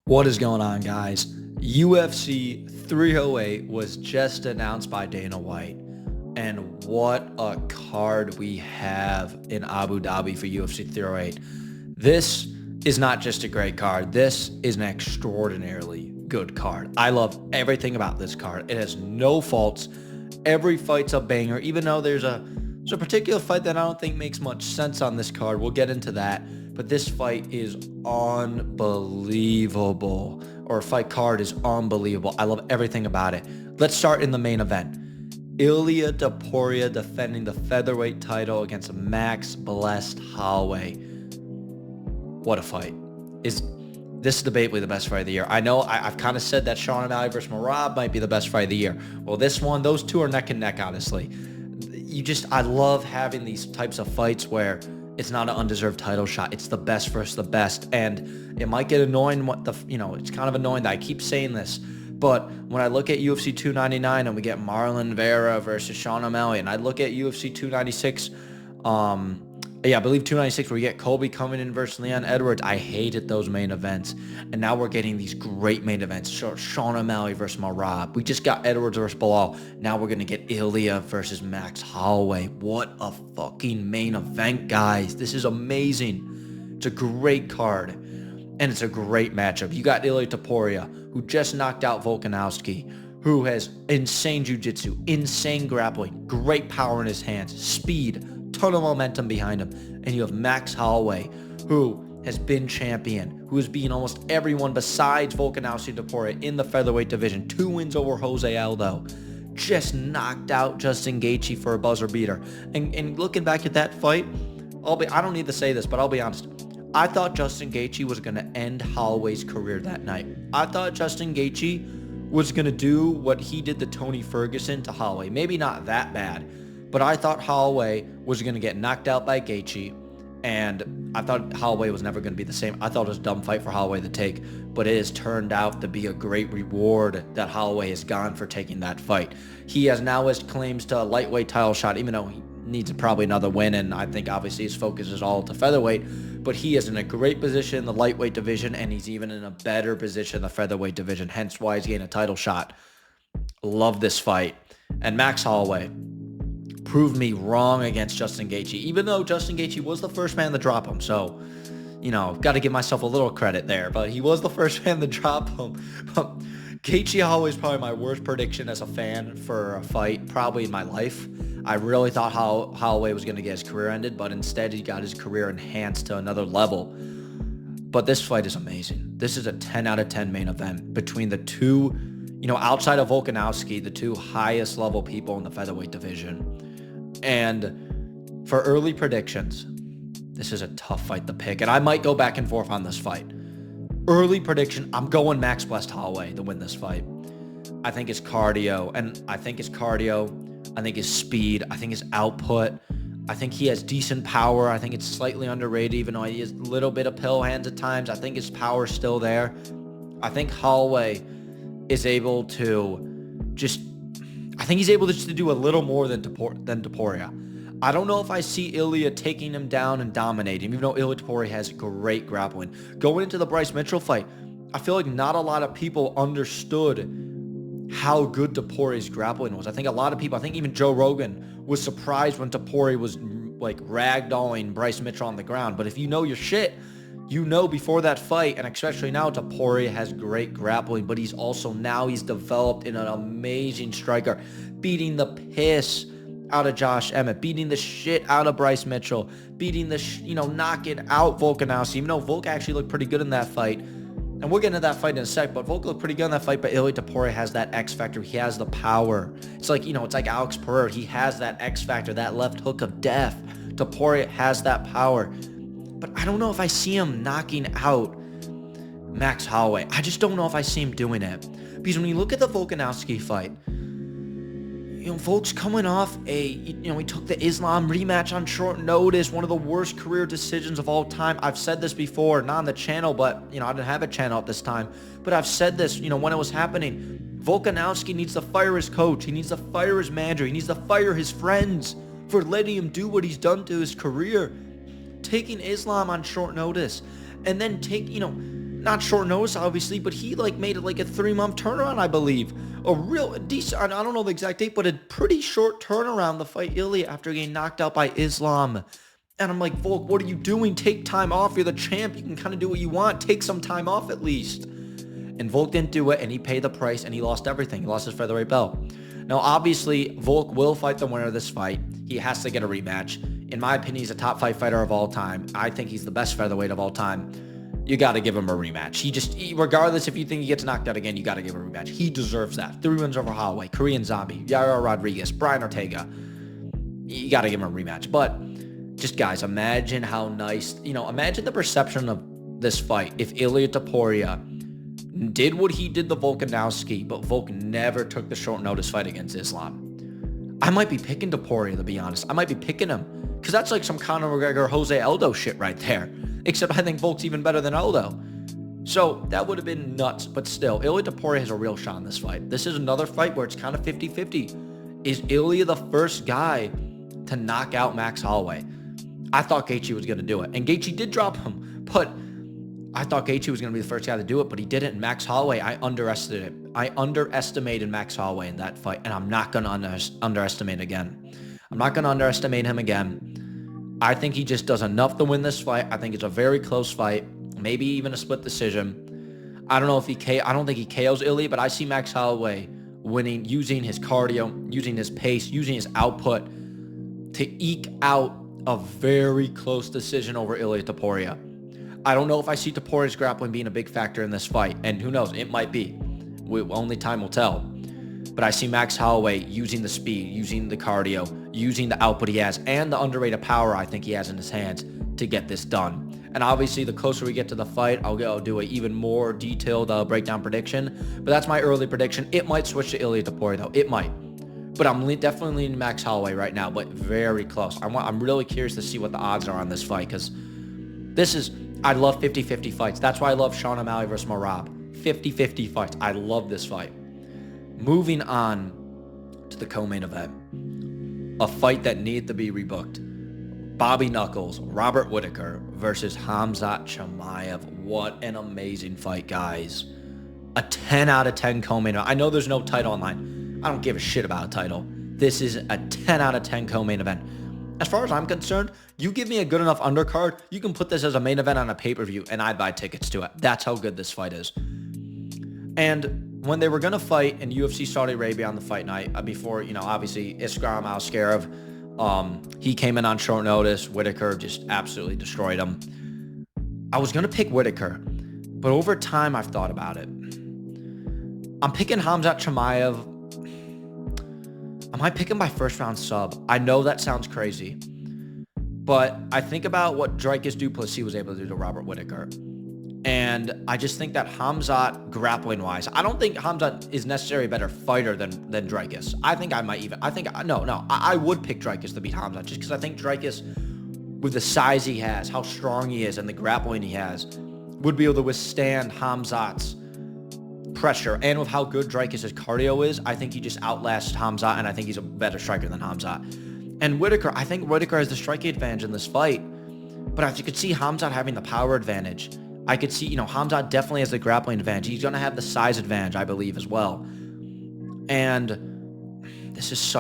What is going on, guys? UFC 308 was just announced by Dana White, and what a card we have in Abu Dhabi for UFC 308. This is not just a great card. This is an extraordinarily good card. I love everything about this card. It has no faults. Every fight's a banger, even though there's a particular fight that I don't think makes much sense on this card. We'll get into that. But this fight is unbelievable, or fight card is unbelievable. I love everything about it. Let's start in the main event. Ilia Topuria defending the featherweight title against Max Blessed Holloway. What a fight. Is this debatably the best fight of the year? I know I've kind of said that Sean O'Malley versus Merab might be the best fight of the year. Well, this one, those two are neck and neck, honestly. I love having these types of fights where it's not an undeserved title shot. It's the best versus the best. And it might get annoying it's kind of annoying that I keep saying this. But when I look at UFC 299 and we get Marlon Vera versus Sean O'Malley, and I look at UFC 296, I believe 296 where we get Colby coming in versus Leon Edwards, I hated those main events. And now we're getting these great main events. Sean O'Malley versus Merab. We just got Edwards versus Bilal. Now we're going to get Ilia versus Max Holloway. What a fucking main event, guys. This is amazing. It's a great card. And it's a great matchup. You got Ilia Topuria, who just knocked out Volkanovski, who has insane jiu-jitsu, insane grappling, great power in his hands, speed, ton of momentum behind him. And you have Max Holloway, who has been champion, who has beaten almost everyone besides Volkanovski and Topuria in the featherweight division. 2 wins over Jose Aldo. Just knocked out Justin Gaethje for a buzzer beater. And looking back at that fight, I don't need to say this, but I'll be honest. I thought Justin Gaethje was going to end Holloway's career that night. I thought Justin Gaethje was going to do what he did to Tony Ferguson to Holloway. Maybe not that bad, but I thought Holloway was going to get knocked out by Gaethje, and I thought Holloway was never going to be the same. I thought it was a dumb fight for Holloway to take, but it has turned out to be a great reward that Holloway has gone for taking that fight. He has now his claims to a lightweight title shot, even though he needs probably another win, and I think obviously his focus is all to featherweight, but he is in a great position in the lightweight division, and he's even in a better position in the featherweight division, hence why he's getting a title shot. Love this fight. And Max Holloway proved me wrong against Justin Gaethje, even though Justin Gaethje was the first man to drop him. So, got to give myself a little credit there, but he was the first man to drop him. But Gaethje Holloway is probably my worst prediction as a fan for a fight, probably in my life. I really thought Holloway was going to get his career ended, but instead he got his career enhanced to another level. But this fight is amazing. This is a 10 out of 10 main event between the two, outside of Volkanovski, the two highest level people in the featherweight division. And for early predictions, this is a tough fight to pick, and I might go back and forth on this fight. Early prediction, I'm going Max Blessed Holloway to win this fight. I think his cardio, I think his speed, I think his output, I think he has decent power. I think it's slightly underrated, even though he has a little bit of pill hands at times. I think his power's still there. I think Holloway is able to he's able to do a little more than Topuria. I don't know if I see Ilia taking him down and dominating, even though Ilia Topuria has great grappling. Going into the Bryce Mitchell fight, I feel like not a lot of people understood how good Topuria's grappling was. I think a lot of people, I think even Joe Rogan was surprised when Topuria was like ragdolling Bryce Mitchell on the ground. But if you know your shit, before that fight, and especially now, Topuria has great grappling, but he's developed in an amazing striker, beating the piss out of Josh Emmett, beating the shit out of Bryce Mitchell, knocking out Volkanovski, even though Volk actually looked pretty good in that fight. And we'll get into that fight in a sec, but Volk looked pretty good in that fight, but Ilia Topuria has that X factor. He has the power. It's like, it's like Alex Pereira. He has that X factor, that left hook of death. Topuria has that power. But I don't know if I see him knocking out Max Holloway. I just don't know if I see him doing it. Because when you look at the Volkanovski fight, Volk's coming off he took the Islam rematch on short notice, one of the worst career decisions of all time. I've said this before, not on the channel, but, I didn't have a channel at this time. But I've said this, when it was happening. Volkanovski needs to fire his coach. He needs to fire his manager. He needs to fire his friends for letting him do what he's done to his career. Taking Islam on short notice. And then Not short notice, obviously, but he like made it like a 3-month turnaround, I believe. A real decent, I don't know the exact date, but a pretty short turnaround to fight Ilia after getting knocked out by Islam. And I'm like, Volk, what are you doing? Take time off. You're the champ. You can kind of do what you want. Take some time off at least. And Volk didn't do it, and he paid the price, and he lost everything. He lost his featherweight belt. Now, obviously, Volk will fight the winner of this fight. He has to get a rematch. In my opinion, he's a top 5 fighter of all time. I think he's the best featherweight of all time. You got to give him a rematch. Regardless if you think he gets knocked out again, you got to give him a rematch. He deserves that. 3 wins over Holloway, Korean Zombie, Yair Rodriguez, Brian Ortega. You got to give him a rematch. But just, guys, imagine how nice, imagine the perception of this fight if Ilia Topuria did what he did to Volkanovski, but Volk never took the short notice fight against Islam. I might be picking Topuria, to be honest. I might be picking him because that's like some Conor McGregor, Jose Aldo shit right there. Except I think Volk's even better than Aldo. So that would have been nuts, but still, Ilia Topuria has a real shot in this fight. This is another fight where it's kind of 50-50. Is Ilia the first guy to knock out Max Holloway? I thought Gaethje was going to do it, and Gaethje did drop him, but I thought Gaethje was going to be the first guy to do it, but he didn't. And Max Holloway, I underestimated Max Holloway in that fight, and I'm not going to underestimate again. I'm not going to underestimate him again. I think he just does enough to win this fight. I think it's a very close fight, maybe even a split decision. I don't know if I don't think he KOs Ilia, but I see Max Holloway winning, using his cardio, using his pace, using his output to eke out a very close decision over Ilia Topuria. I don't know if I see Topuria's grappling being a big factor in this fight, and who knows, it might be. Only time will tell. But I see Max Holloway using the speed, using the cardio, using the output he has, and the underrated power I think he has in his hands to get this done. And obviously, the closer we get to the fight, I'll do an even more detailed breakdown prediction. But that's my early prediction. It might switch to Ilia Topuria, though. It might. But I'm definitely leaning Max Holloway right now, but very close. I'm really curious to see what the odds are on this fight, because I love 50-50 fights. That's why I love Sean O'Malley versus Merab. 50-50 fights. I love this fight. Moving on to the co-main event. A fight that needed to be rebooked. Bobby Knuckles, Robert Whittaker versus Khamzat Chimaev. What an amazing fight, guys. A 10 out of 10 co-main event. I know there's no title online. I don't give a shit about a title. This is a 10 out of 10 co-main event. As far as I'm concerned, you give me a good enough undercard, you can put this as a main event on a pay-per-view, and I'd buy tickets to it. That's how good this fight is. And when they were going to fight in UFC Saudi Arabia on the fight night, before, obviously, Islam Al-Skarov, he came in on short notice. Whittaker just absolutely destroyed him. I was going to pick Whittaker, but over time, I've thought about it. I'm picking Khamzat Chimaev. I might pick him by first round sub. I know that sounds crazy, but I think about what Dricus Du Plessis was able to do to Robert Whittaker. And I just think that Khamzat, grappling wise, I don't think Khamzat is necessarily a better fighter than Dricus. I would pick Dricus to beat Khamzat, just because I think Dricus, with the size he has, how strong he is, and the grappling he has, would be able to withstand Khamzat's pressure. And with how good Dricus' cardio is, I think he just outlasts Khamzat, and I think he's a better striker than Khamzat. And Whittaker, I think Whittaker has the striking advantage in this fight, but I could see Khamzat having the power advantage. I could see, Khamzat definitely has the grappling advantage. He's going to have the size advantage, I believe, as well. And this is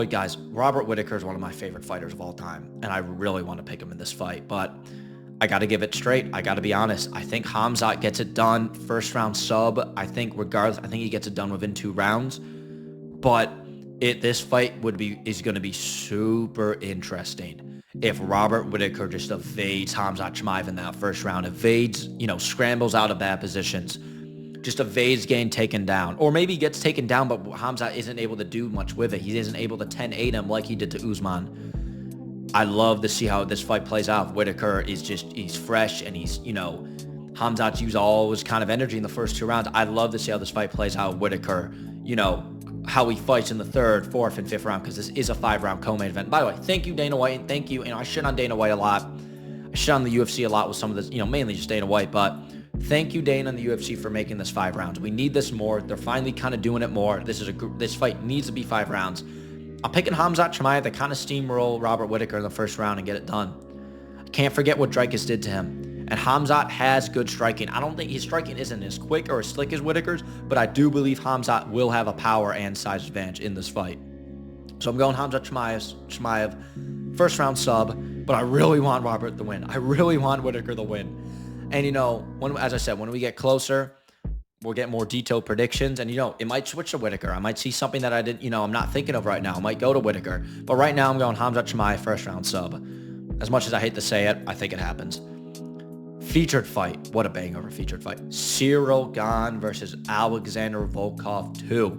guys, Robert Whittaker is one of my favorite fighters of all time, and I really want to pick him in this fight, but I got to give it straight. I got to be honest. I think Khamzat gets it done first round sub. I think he gets it done within 2 rounds, but this fight is going to be super interesting. If Robert Whittaker just evades Khamzat Chimaev in that first round, scrambles out of bad positions, just evades getting taken down, or maybe gets taken down, but Khamzat isn't able to do much with it. He isn't able to 10-8 him like he did to Usman. I love to see how this fight plays out. Whittaker he's fresh, and Khamzat's used all his kind of energy in the first 2 rounds. I'd love to see how this fight plays out. Whittaker, how he fights in the 3rd, 4th, and 5th round, because this is a 5-round co-main event. By the way, thank you, Dana White, and thank you. I shit on Dana White a lot. I shit on the UFC a lot with some of this, mainly just Dana White, but thank you, Dana, and the UFC for making this 5 rounds. We need this more. They're finally kind of doing it more. This fight needs to be 5 rounds. I'm picking Khamzat Chimaev to kind of steamroll Robert Whittaker in the first round and get it done. I can't forget what Dricus did to him. And Khamzat has good striking. I don't think his striking isn't as quick or as slick as Whittaker's, but I do believe Khamzat will have a power and size advantage in this fight. So I'm going Khamzat Chimaev, first round sub, but I really want Robert to win. I really want Whittaker to win. And, as I said, when we get closer, we'll get more detailed predictions. And, it might switch to Whittaker. I might see something that I didn't, I'm not thinking of right now. I might go to Whittaker. But right now I'm going Khamzat Chimaev, first round sub. As much as I hate to say it, I think it happens. Featured fight. What a banger of a featured fight. Ciryl Gane versus Aleksandar Volkov 2.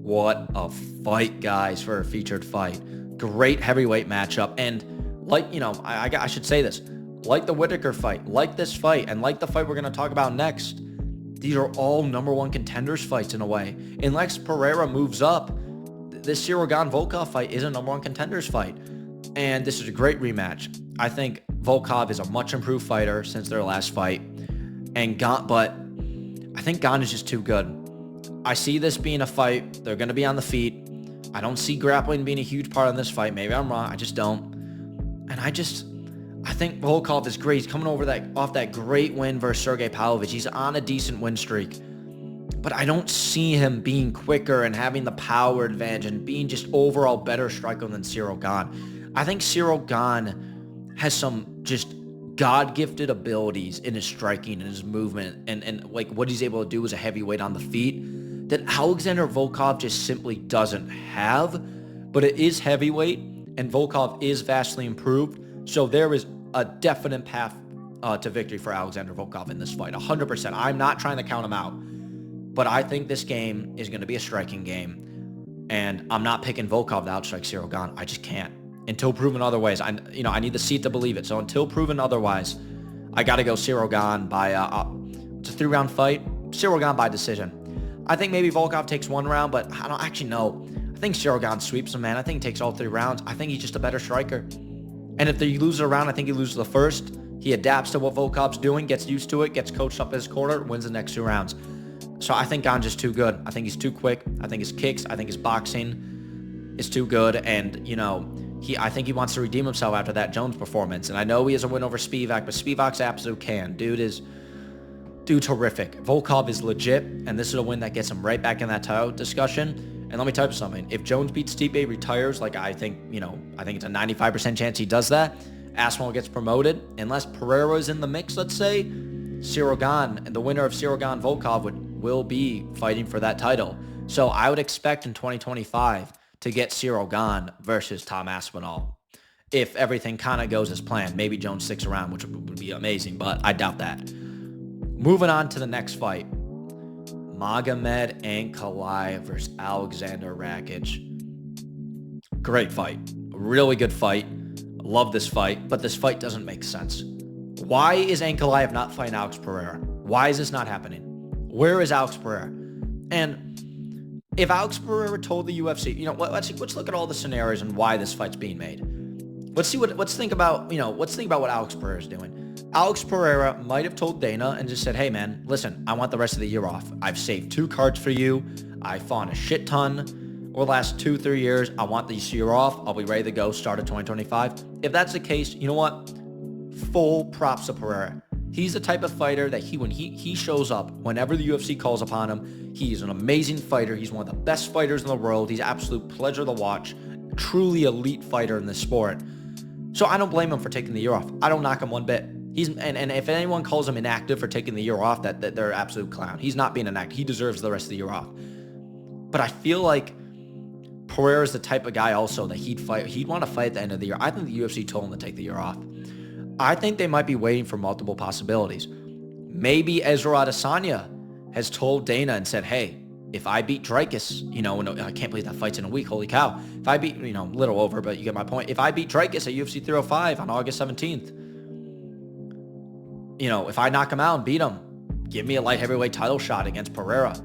What a fight, guys, for a featured fight. Great heavyweight matchup. And I should say this. Like the Whittaker fight, like this fight, and like the fight we're going to talk about next, these are all number one contenders fights in a way. Unless Pereira moves up, this Ciryl Gane Volkov fight is a number one contenders fight. And this is a great rematch. I think Volkov is a much improved fighter since their last fight. But I think Gane is just too good. I see this being a fight. They're going to be on the feet. I don't see grappling being a huge part of this fight. Maybe I'm wrong. I just don't. And I think Volkov is great. He's coming off that great win versus Sergey Pavlovich. He's on a decent win streak. But I don't see him being quicker and having the power advantage and being just overall better striker than Ciryl Gane. I think Ciryl Gane has some just God-gifted abilities in his striking and his movement and like what he's able to do as a heavyweight on the feet that Aleksandar Volkov just simply doesn't have. But it is heavyweight, and Volkov is vastly improved. So there is a definite path to victory for Aleksandar Volkov in this fight, 100%. I'm not trying to count him out, but I think this game is going to be a striking game, and I'm not picking Volkov to outstrike Ciryl Gane. I just can't. Until proven otherwise, I need to see it to believe it. So until proven otherwise, I got to go Ciryl Gane by it's a 3-round fight. Ciryl Gane by decision. I think maybe Volkov takes 1 round, but I don't actually know. I think Ciryl Gane sweeps him, man. I think he takes all 3 rounds. I think he's just a better striker. And if he loses a round, I think he loses the first. He adapts to what Volkov's doing, gets used to it, gets coached up his corner, wins the next 2 rounds. So I think Gane's just too good. I think he's too quick. I think his kicks, I think his boxing is too good. And, I think he wants to redeem himself after that Jones performance. And I know he has a win over Spivak, but Spivak's absolute can. Dude's horrific. Volkov is legit, and this is a win that gets him right back in that title discussion. And let me tell you something. If Jones beats Stipe, retires, I think it's a 95% chance he does that. Aspinall gets promoted. Unless Pereira is in the mix, let's say, Ciryl Gane, and the winner of Ciryl Gane Volkov will be fighting for that title. So I would expect in 2025 to get Ciryl Gane versus Tom Aspinall. If everything kind of goes as planned. Maybe Jones sticks around, which would be amazing, but I doubt that. Moving on to the next fight. Magomed Ankalaev versus Aleksandar Rakic. Great fight. Really good fight. Love this fight, but this fight doesn't make sense. Why is Ankalaev not fighting Alex Pereira? Why is this not happening? Where is Alex Pereira? And if Alex Pereira told the UFC, let's look at all the scenarios and why this fight's being made. Let's think about what Alex Pereira is doing. Alex Pereira might have told Dana and just said, hey man, listen, I want the rest of the year off. I've saved 2 cards for you. I fought a shit ton over the last 2-3 years. I want this year off. I'll be ready to go start of 2025. If that's the case, you know what? Full props to Pereira. He's the type of fighter that when he shows up, whenever the UFC calls upon him, he's an amazing fighter. He's one of the best fighters in the world. He's an absolute pleasure to watch. Truly elite fighter in this sport. So I don't blame him for taking the year off. I don't knock him one bit. And if anyone calls him inactive for taking the year off, that they're an absolute clown. He's not being inactive. He deserves the rest of the year off. But I feel like Pereira's the type of guy also that he'd want to fight at the end of the year. I think the UFC told him to take the year off. I think they might be waiting for multiple possibilities. Maybe Ezra Adesanya has told Dana and said, hey, if I beat Dricus, I can't believe that fight's in a week, holy cow. If I beat, a little over, but you get my point. If I beat Dricus at UFC 305 on August 17th, if I knock him out and beat him, give me a light heavyweight title shot against Pereira.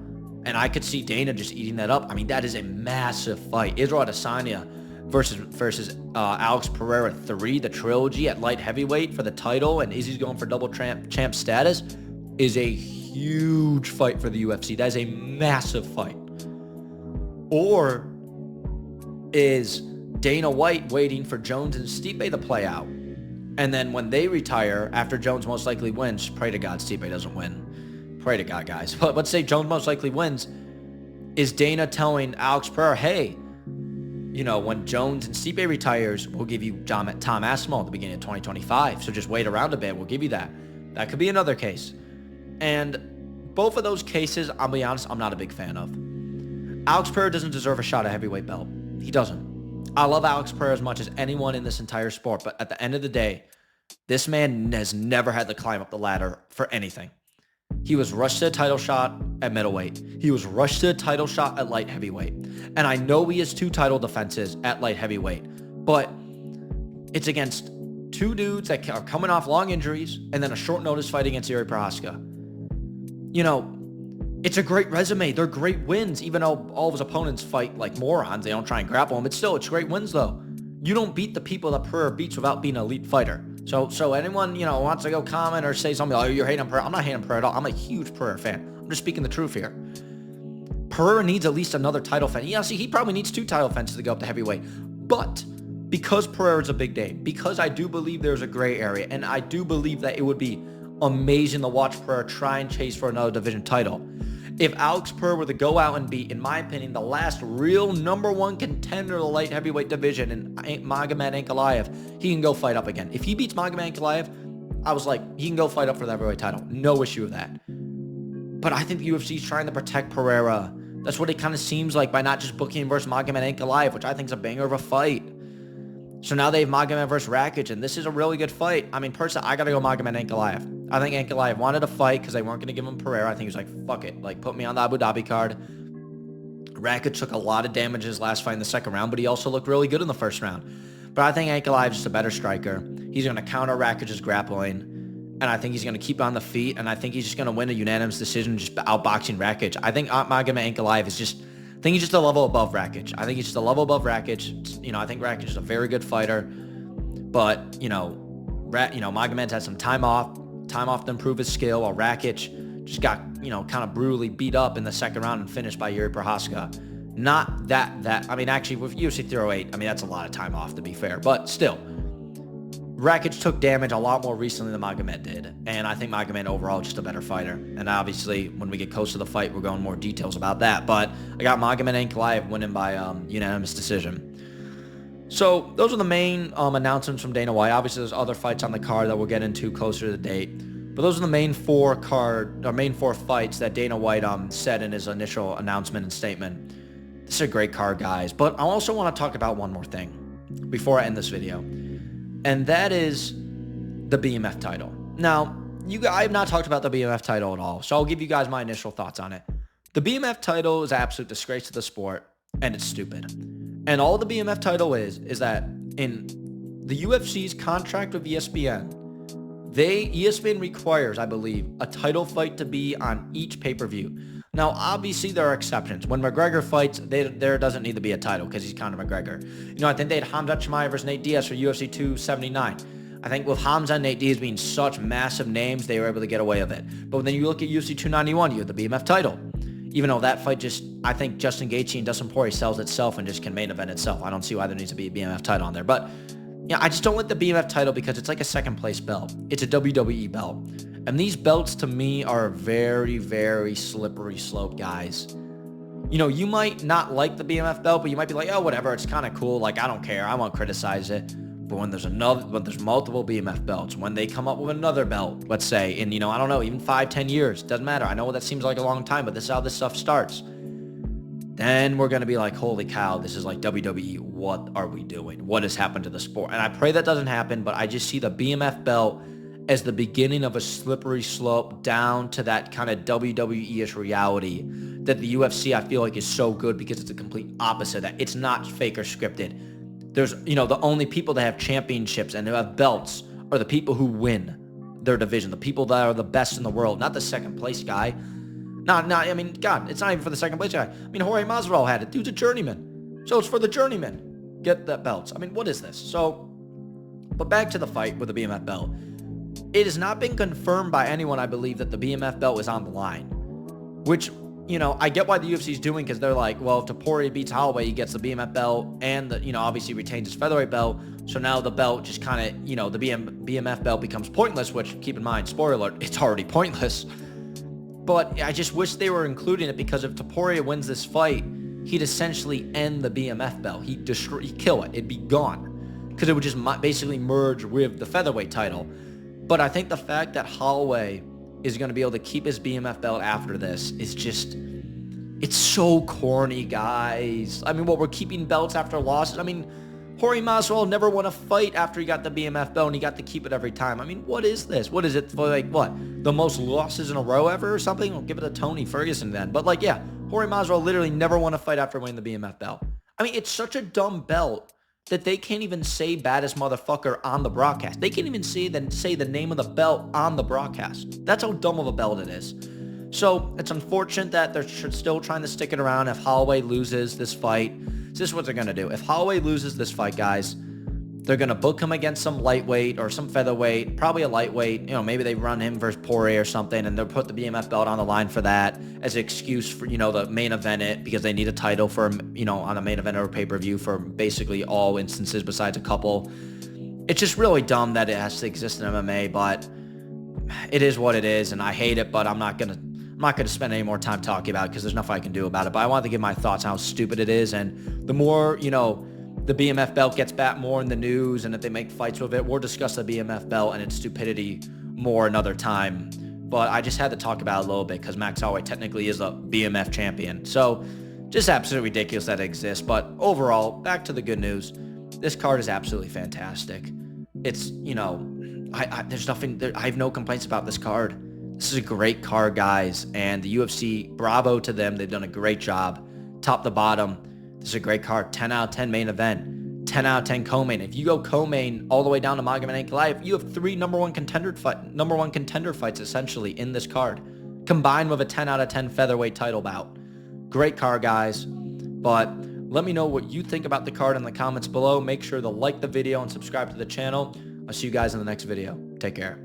And I could see Dana just eating that up. I mean, that is a massive fight. Israel Adesanya versus Alex Pereira 3, the trilogy at light heavyweight for the title, and Izzy's going for double champ status, is a huge fight for the UFC. That is a massive fight. Or is Dana White waiting for Jones and Stipe to play out? And then when they retire, after Jones most likely wins, pray to God Stipe doesn't win. Pray to God, guys. But let's say Jones most likely wins. Is Dana telling Alex Pereira, hey, you know, when Jones and Stipe retires, we'll give you Tom Aspinall at the beginning of 2025. So just wait around a bit. We'll give you that. That could be another case. And both of those cases, I'll be honest, I'm not a big fan of. Alex Pereira doesn't deserve a shot at heavyweight belt. He doesn't. I love Alex Pereira as much as anyone in this entire sport, but at the end of the day, this man has never had to climb up the ladder for anything. He was rushed to a title shot at middleweight. He was rushed to a title shot at light heavyweight. And I know he has 2 title defenses at light heavyweight, but it's against 2 dudes that are coming off long injuries and then a short notice fight against Jiří Procházka. You know, it's a great resume. They're great wins, even though all of his opponents fight like morons. They don't try and grapple him. It's great wins, though. You don't beat the people that Pereira beats without being an elite fighter. So anyone, you know, wants to go comment or say something, oh, you're hating on Pereira. I'm not hating on Pereira at all. I'm a huge Pereira fan. I'm just speaking the truth here. Pereira needs at least another title defense. Yeah, see, he probably needs 2 title defenses to go up to heavyweight. But because Pereira's a big name, because I do believe there's a gray area, and I do believe that it would be amazing to watch Pereira try and chase for another division title. If Alex Pereira were to go out and beat, in my opinion, the last real #1 contender of the light heavyweight division in Magomed Ankalaev, he can go fight up again. If he beats Magomed Ankalaev, I was like, he can go fight up for the heavyweight title. No issue with that. But I think the UFC is trying to protect Pereira. That's what it kind of seems like by not just booking him versus Magomed Ankalaev, which I think is a banger of a fight. So now they have Magomed versus Rakic, and this is a really good fight. I mean, personally, I got to go Magomed Ankalaev. I think Ankalaev wanted to fight because they weren't going to give him Pereira. I think he was like, fuck it. Like, put me on the Abu Dhabi card. Rakic took a lot of damage in his last fight in the second round, but he also looked really good in the first round. But I think Ankalaev is just a better striker. He's going to counter Rakic's grappling, and I think he's going to keep on the feet, and I think he's just going to win a unanimous decision just outboxing Rakic. I think Magomed Ankalaev is just... I think he's just a level above Rakic. I think he's just a level above Rakic. You know, I think Rakic is a very good fighter, but Magomed's had some time off to improve his skill, while Rakic just got, you know, kind of brutally beat up in the second round and finished by Jiří Procházka. Not that. I mean, actually, with UFC 308, I mean, that's a lot of time off, to be fair, but still, Rakic took damage a lot more recently than Magomed did, and I think Magomed overall is just a better fighter. And obviously, when we get close to the fight, we're going more details about that. But I got Magomed Ankalaev winning by unanimous decision. So those are the main announcements from Dana White. Obviously, there's other fights on the card that we'll get into closer to the date. But those are the main 4 fights that Dana White said in his initial announcement and statement. This is a great card, guys. But I also want to talk about one more thing before I end this video. And that is the BMF title. Now, I have not talked about the BMF title at all, so I'll give you guys my initial thoughts on it. The BMF title is an absolute disgrace to the sport, and it's stupid. And all the BMF title is that in the UFC's contract with ESPN, ESPN requires, I believe, a title fight to be on each pay-per-view. Now, obviously, there are exceptions. When McGregor fights, there doesn't need to be a title because he's Conor McGregor. You know, I think they had Khamzat Chimaev versus Nate Diaz for UFC 279. I think with Khamzat and Nate Diaz being such massive names, they were able to get away with it. But then you look at UFC 291, you have the BMF title. Even though that fight I think Justin Gaethje and Dustin Poirier sells itself and just can main event itself. I don't see why there needs to be a BMF title on there. But yeah, I just don't like the BMF title because it's like a second place belt. It's a WWE belt. And these belts to me are a very, very slippery slope, guys. You know, you might not like the BMF belt, but you might be like, oh, whatever, it's kind of cool. Like, I don't care. I won't criticize it. But when there's multiple BMF belts, when they come up with another belt, let's say, in, you know, I don't know, even 5-10 years, doesn't matter. I know that seems like a long time, but this is how this stuff starts. Then we're going to be like, holy cow, this is like WWE. What are we doing? What has happened to the sport? And I pray that doesn't happen, but I just see the BMF belt as the beginning of a slippery slope down to that kind of WWE-ish reality that the UFC, I feel like, is so good because it's a complete opposite of that. It's not fake or scripted. There's, you know, the only people that have championships and who have belts are the people who win their division, the people that are the best in the world, not the second place guy. I mean, God, it's not even for the second place guy. I mean, Jorge Masvidal had it. Dude's a journeyman. So it's for the journeyman. Get that belts. I mean, what is this? So, but back to the fight with the BMF belt. It has not been confirmed by anyone, I believe, that the BMF belt is on the line, which you know, I get why the UFC is doing, because they're like, well, if Topuria beats Holloway, he gets the BMF belt and the, you know, obviously retains his featherweight belt. So now the belt just kind of, you know, the BMF belt becomes pointless, which, keep in mind, spoiler alert, it's already pointless. But I just wish they were including it, because if Topuria wins this fight, he'd essentially end the BMF belt. He'd kill it. It'd be gone, because it would just basically merge with the featherweight title. But I think the fact that Holloway is going to be able to keep his BMF belt after this is just, it's so corny, guys. I mean, what, we're keeping belts after losses? I mean, Jorge Masvidal never won a fight after he got the BMF belt, and he got to keep it every time. I mean, what is this? What is it for, like, what, the most losses in a row ever or something? We'll give it to Tony Ferguson then. But, like, yeah, Jorge Masvidal literally never won a fight after winning the BMF belt. I mean, it's such a dumb belt that they can't even say baddest motherfucker on the broadcast. They can't even say the name of the belt on the broadcast. That's how dumb of a belt it is. So it's unfortunate that they're still trying to stick it around. If Holloway loses this fight, this is what they're going to do. If Holloway loses this fight, guys, they're going to book him against some lightweight or some featherweight, probably a lightweight. You know, maybe they run him versus Poirier or something, and they'll put the BMF belt on the line for that as an excuse for, you know, the main event it, because they need a title for, you know, on a main event or pay-per-view for basically all instances besides a couple. It's just really dumb that it has to exist in MMA, but it is what it is, and I hate it, but I'm not going to spend any more time talking about it, because there's nothing I can do about it. But I wanted to give my thoughts on how stupid it is, and the more, you know, the BMF belt gets back more in the news, and if they make fights with it, we'll discuss the BMF belt and its stupidity more another time. But I just had to talk about it a little bit, because Max Holloway technically is a BMF champion. So just absolutely ridiculous that it exists. But overall, back to the good news. This card is absolutely fantastic. It's, you know, there's nothing, I have no complaints about this card. This is a great card, guys, and the UFC, bravo to them. They've done a great job, top to bottom. This is a great card. 10 out of 10 main event, 10 out of 10 co-main. If you go co-main all the way down to Magomed and Ankalaev, you have 3 number one contender fights essentially in this card, combined with a 10 out of 10 featherweight title bout. Great card, guys. But let me know what you think about the card in the comments below. Make sure to like the video and subscribe to the channel. I'll see you guys in the next video. Take care.